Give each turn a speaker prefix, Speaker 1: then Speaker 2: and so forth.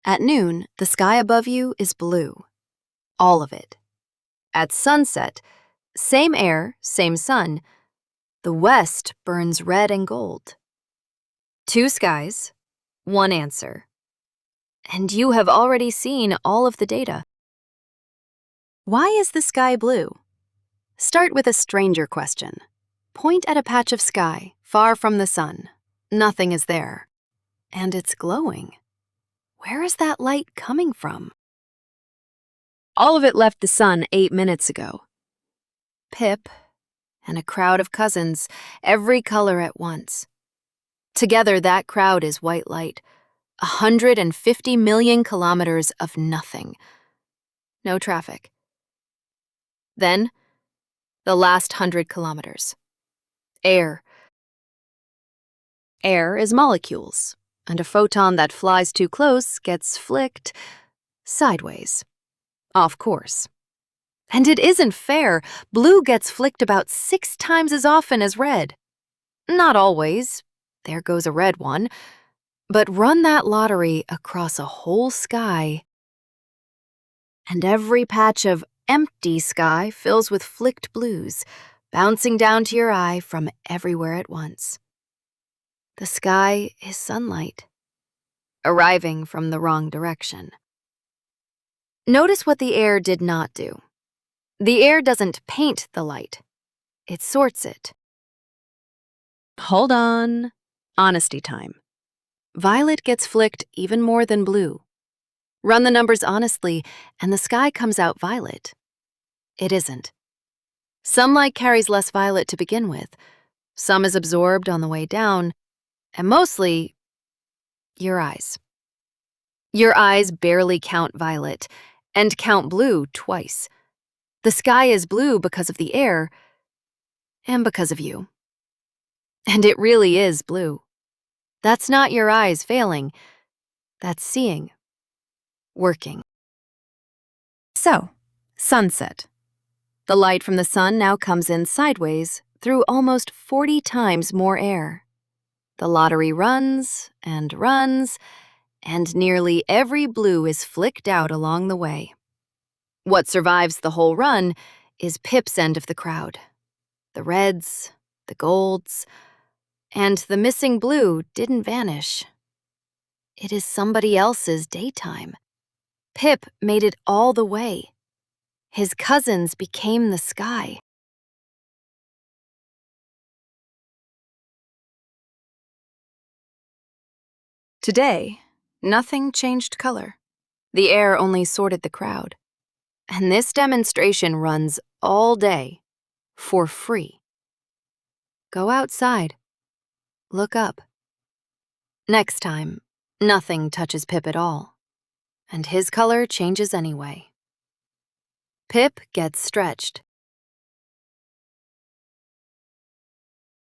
Speaker 1: At noon, the sky above you is blue. All of it. At sunset, same air, same sun, the west burns red and gold. Two skies, one answer. And you have already seen all of the data. Why is the sky blue? Start with a stranger question. Point at a patch of sky far from the sun. Nothing is there. And it's glowing. Where is that light coming from? All of it left the sun 8 minutes ago. Pip and a crowd of cousins, every color at once. Together, that crowd is white light. 150 million kilometers of nothing. No traffic. Then, the last 100 kilometers. Air. Air is molecules, and a photon that flies too close gets flicked sideways, off course. And it isn't fair. Blue gets flicked about 6 times as often as red. Not always. There goes a red one. But run that lottery across a whole sky, and every patch of empty sky fills with flicked blues, bouncing down to your eye from everywhere at once. The sky is sunlight, arriving from the wrong direction. Notice what the air did not do. The air doesn't paint the light. It sorts it. Hold on. Honesty time. Violet gets flicked even more than blue. Run the numbers honestly, and the sky comes out violet. It isn't. Some light carries less violet to begin with. Some is absorbed on the way down, and mostly, your eyes. Your eyes barely count violet, and count blue twice. The sky is blue because of the air, and because of you. And it really is blue. That's not your eyes failing. That's seeing. Working. So, sunset. The light from the sun now comes in sideways through almost 40 times more air. The lottery runs, and nearly every blue is flicked out along the way. What survives the whole run is Pip's end of the crowd. The reds, the golds, and the missing blue didn't vanish. It is somebody else's daytime. Pip made it all the way. His cousins became the sky. Today, nothing changed color. The air only sorted the crowd. And this demonstration runs all day, for free. Go outside. Look up. Next time, nothing touches Pip at all. And his color changes anyway. Pip gets stretched.